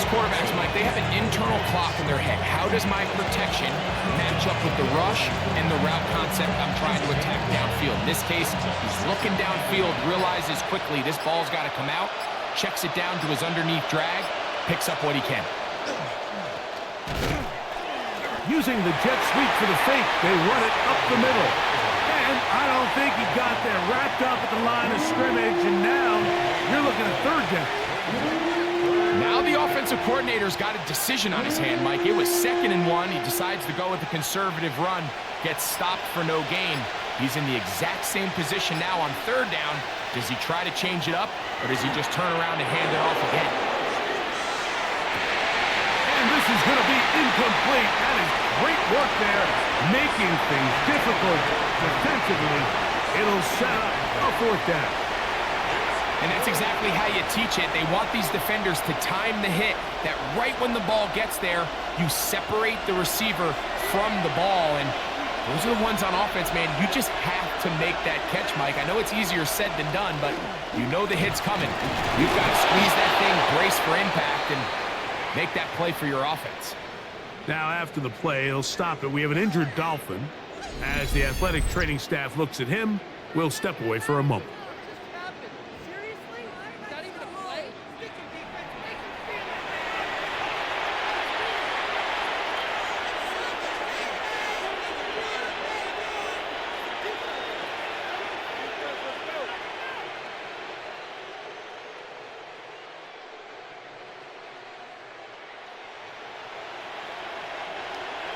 Most quarterbacks, Mike, they have an internal clock in their head. How does my protection match up with the rush and the route concept I'm trying to attack downfield? In this case, he's looking downfield, realizes quickly this ball's got to come out, checks it down to his underneath drag, picks up what he can. Using the jet sweep for the fake, they run it up the middle. And I don't think he got there, wrapped up at the line of scrimmage, and now you're looking at third down. Now the offensive coordinator's got a decision on his hand, Mike. It was 2nd and 1. He decides to go with the conservative run, gets stopped for no gain. He's in the exact same position now on 3rd down. Does he try to change it up, or does he just turn around and hand it off again? And this is going to be incomplete. That is great work there, making things difficult defensively. It'll set up a 4th down. And that's exactly how you teach it. They want these defenders to time the hit, that right when the ball gets there, you separate the receiver from the ball. And those are the ones on offense, man. You just have to make that catch, Mike. I know it's easier said than done, but you know the hit's coming. You've got to squeeze that thing, brace for impact, and make that play for your offense. Now, after the play, he'll stop it. We have an injured Dolphin. As the athletic training staff looks at him, we'll step away for a moment.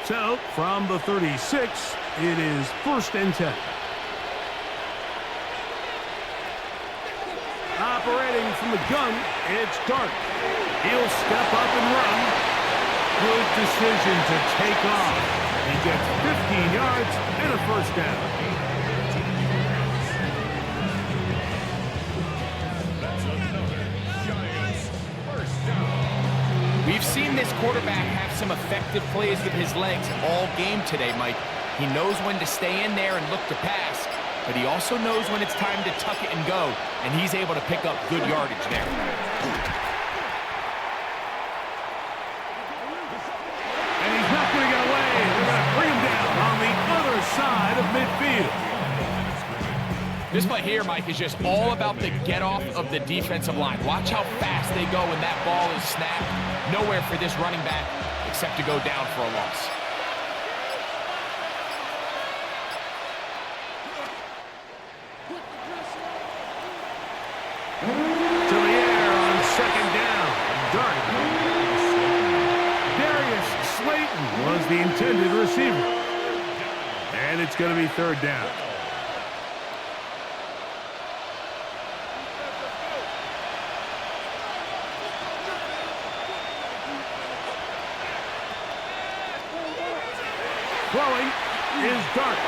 So, from the 36, it is 1st and 10. Operating from the gun, it's Dart. He'll step up and run. Good decision to take off. He gets 15 yards and a 1st down. We've seen this quarterback have some effective plays with his legs all game today, Mike. He knows when to stay in there and look to pass, but he also knows when it's time to tuck it and go, and he's able to pick up good yardage there. And he's not going to get away. They're going to bring him down on the other side of midfield. This play here, Mike, is just all about the get-off of the defensive line. Watch how fast they go when that ball is snapped. Nowhere for this running back except to go down for a loss. To the air on 2nd down. Dart. Darius Slayton was the intended receiver. And it's going to be 3rd down. Throwing is Dart.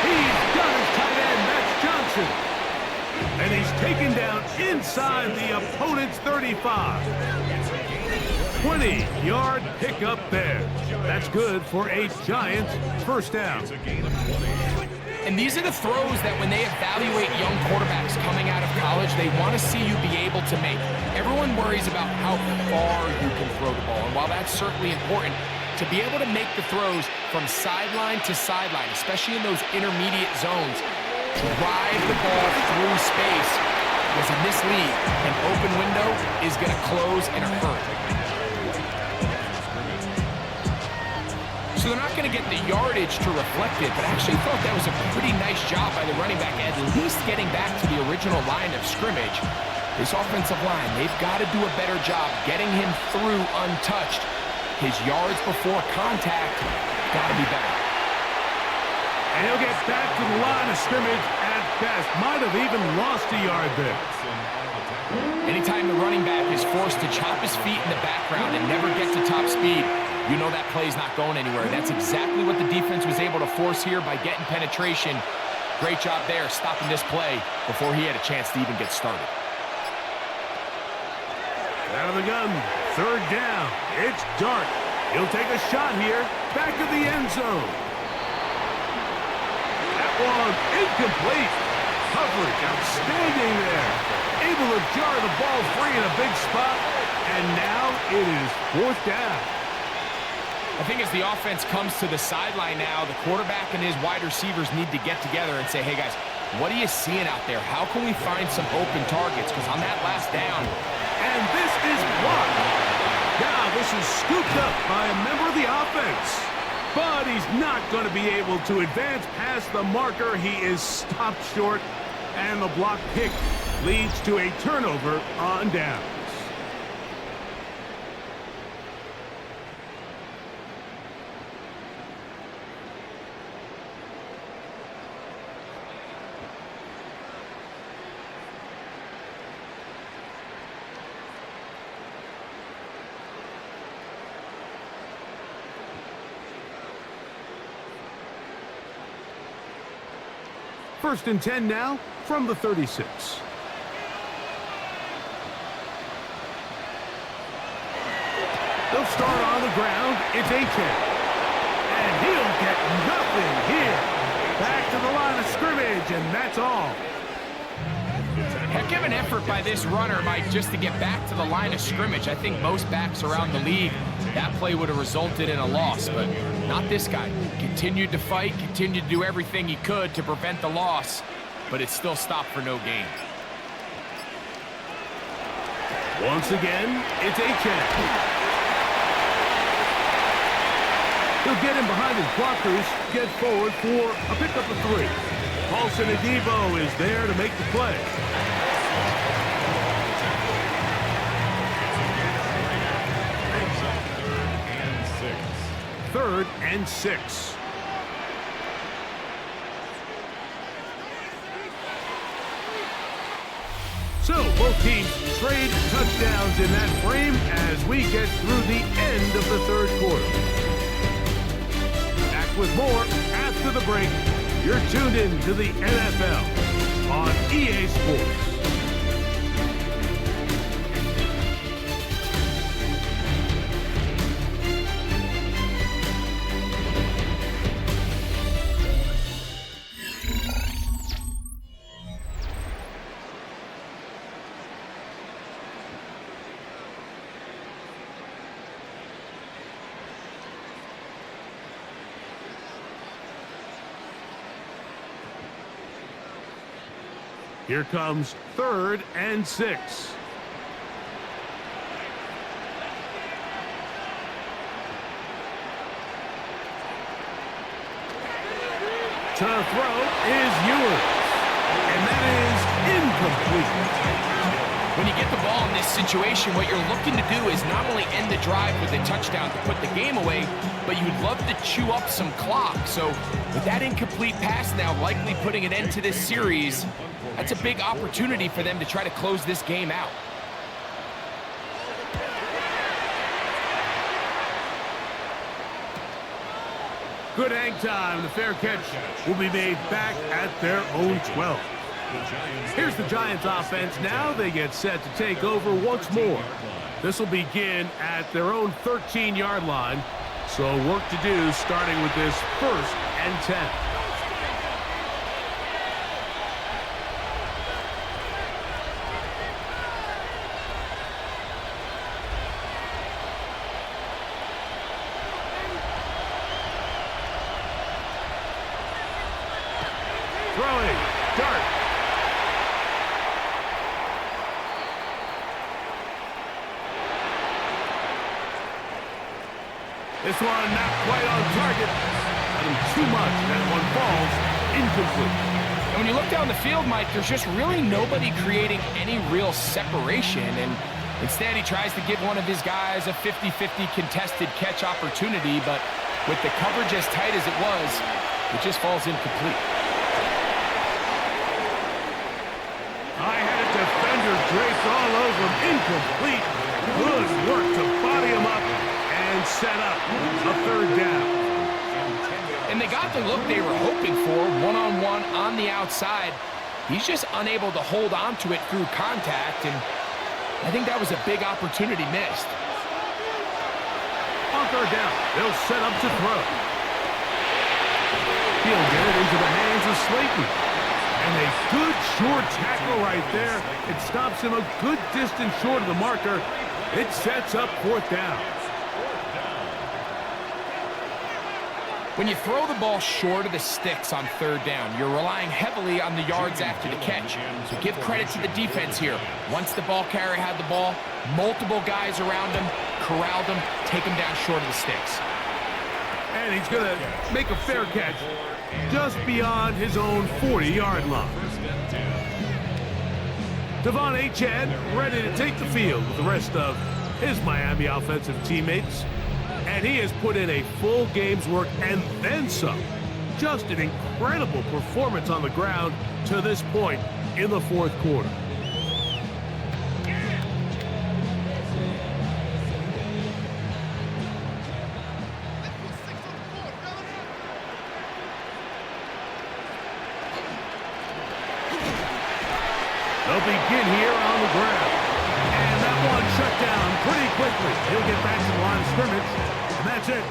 He's got his tight end. That's Johnson. And he's taken down inside the opponent's 35. 20-yard pickup there. That's good for a Giants 1st down. And these are the throws that when they evaluate young quarterbacks coming out of college, they want to see you be able to make. Everyone worries about how far you can throw the ball. And while that's certainly important, to be able to make the throws from sideline to sideline, especially in those intermediate zones, drive the ball through space, because in this league, an open window is going to close in a hurry. So they're not going to get the yardage to reflect it, but I actually thought that was a pretty nice job by the running back, at least getting back to the original line of scrimmage. This offensive line, they've got to do a better job getting him through untouched. His yards before contact got to be better. And he'll get back to the line of scrimmage at best. Might have even lost a yard there. Anytime the running back is forced to chop his feet in the background and never get to top speed, you know that play's not going anywhere. That's exactly what the defense was able to force here by getting penetration. Great job there, stopping this play before he had a chance to even get started. Out of the gun, 3rd down. It's Dart. He'll take a shot here, back of the end zone. That one incomplete. Coverage outstanding there. Able to jar the ball free in a big spot, And now it is 4th down. I think as the offense comes to the sideline now, the quarterback and his wide receivers need to get together and say, hey, guys, what are you seeing out there? How can we find some open targets? Because on that last down. And this is blocked. Now this is scooped up by a member of the offense. But he's not going to be able to advance past the marker. He is stopped short. And the block kick leads to a turnover on downs. First and 10 now from the 36. They'll start on the ground. It's A-10. And he'll get nothing here. Back to the line of scrimmage, and that's all. Heck of an effort by this runner, Mike, just to get back to the line of scrimmage. I think most backs around the league, that play would have resulted in a loss, but not this guy. Continued to fight, continued to do everything he could to prevent the loss, but it still stopped for no gain. Once again, it's A-10. He'll get him behind his blockers, get forward for a pickup of 3. Paulson Adebo is there to make the play. Third and 6. So both teams trade touchdowns in that frame as we get through the end of the 3rd quarter. Back with more after the break. You're tuned in to the NFL on EA Sports. Here comes 3rd and 6. To throw is Ewers. And that is incomplete. When you get the ball in this situation, what you're looking to do is not only end the drive with a touchdown to put the game away, but you would love to chew up some clock. So with that incomplete pass now likely putting an end to this series, that's a big opportunity for them to try to close this game out. Good hang time. The fair catch will be made back at their own 12. Here's the Giants offense now. They get set to take over once more. This will begin at their own 13-yard line. So work to do starting with this 1st and 10. Throwing, dart. This one not quite on target. Too much. That one falls incomplete. And when you look down the field, Mike, there's just really nobody creating any real separation. And instead, he tries to give one of his guys a 50-50 contested catch opportunity. But with the coverage as tight as it was, it just falls incomplete. I had a defender draped all over him. Incomplete. Good work to body him up and set up a 3rd down. And they got the look they were hoping for, one-on-one on the outside. He's just unable to hold on to it through contact, and I think that was a big opportunity missed. Bunker down. They'll set up to throw. He'll get it into the hands of Slayton. And a good short tackle right there. It stops him a good distance short of the marker. It sets up 4th down. When you throw the ball short of the sticks on 3rd down, you're relying heavily on the yards after the catch. So give credit to the defense here. Once the ball carrier had the ball, multiple guys around him, corralled him, take him down short of the sticks. And he's going to make a fair catch just beyond his own 40-yard line. Devon Achane ready to take the field with the rest of his Miami offensive teammates. And he has put in a full game's work and then some. Just an incredible performance on the ground to this point in the 4th quarter. They'll begin here on the ground. And that one shut down pretty quickly. He'll get back to the line of scrimmage, and that's it.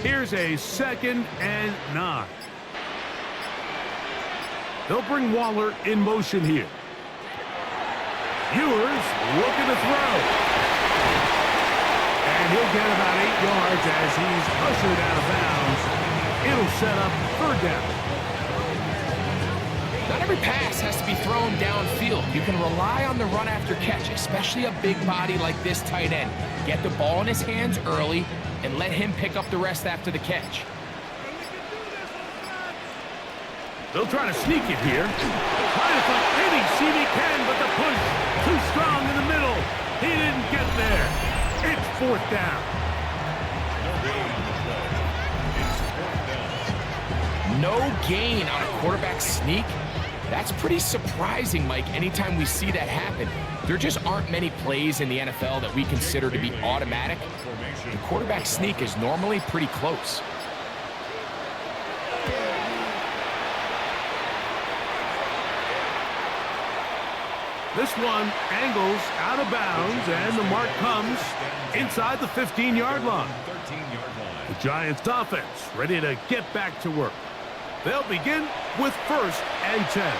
Here's a 2nd and 9. They'll bring Waller in motion here. Ewers looking to throw. And he'll get about 8 yards as he's ushered out of bounds. It'll set up 3rd down. Not every pass has to be thrown downfield. You can rely on the run after catch, especially a big body like this tight end. Get the ball in his hands early and let him pick up the rest after the catch. They'll try to sneak it here. Trying to find any seam he can, but the push too strong in the middle. He didn't get there. It's 4th down. No gain on a quarterback sneak? That's pretty surprising, Mike, anytime we see that happen. There just aren't many plays in the NFL that we consider to be automatic. The quarterback sneak is normally pretty close. This one angles out of bounds, and the mark comes inside the 15-yard line. The Giants offense ready to get back to work. They'll begin with 1st and 10.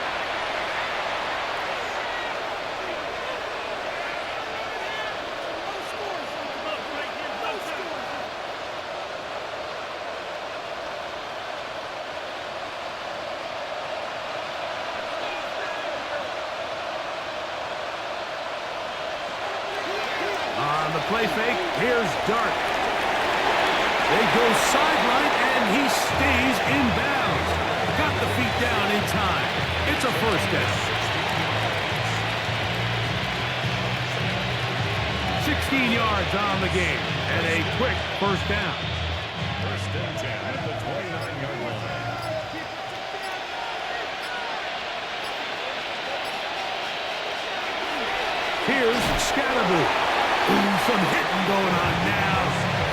On the play fake, here's Dart. They go sideline, and he stays in bounds. Got the feet down in time. It's a 1st down. 16 yards on the game, and a quick 1st down. 1st and 10 at the 29-yard line. Here's Scatterboo. Ooh, some hitting going on now.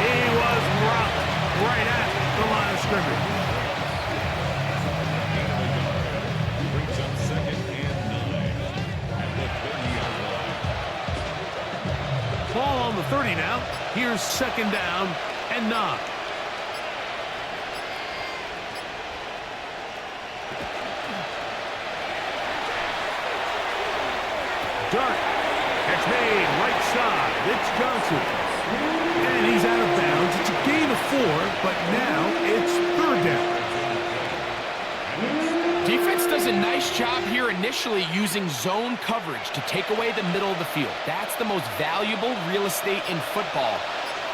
He was rocked right at the line of scrimmage. Brings up 2nd and 9 at the 30-yard line. Ball on the 30 now. Here's 2nd down and 9. Dart. Catch made, right side. It's Johnson. And he's out of bounds. It's a gain of 4, but now it's 3rd down. Defense does a nice job here initially using zone coverage to take away the middle of the field. That's the most valuable real estate in football.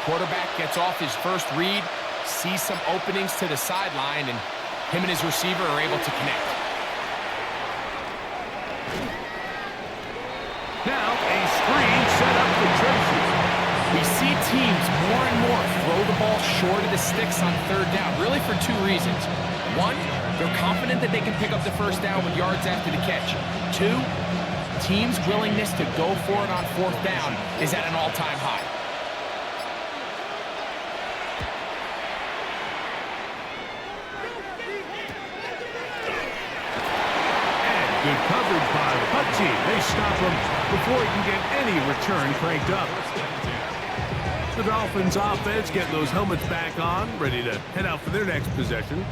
Quarterback gets off his first read, sees some openings to the sideline, and him and his receiver are able to connect. Now a screen set up for Tracy. We see teams more and more throw the ball short of the sticks on 3rd down, really for 2 reasons. 1, they're confident that they can pick up the 1st down with yards after the catch. 2, teams' willingness to go for it on 4th down is at an all-time high. Good coverage by the punt team. They stop him before he can get any return cranked up. The Dolphins offense getting those helmets back on, ready to head out for their next possession.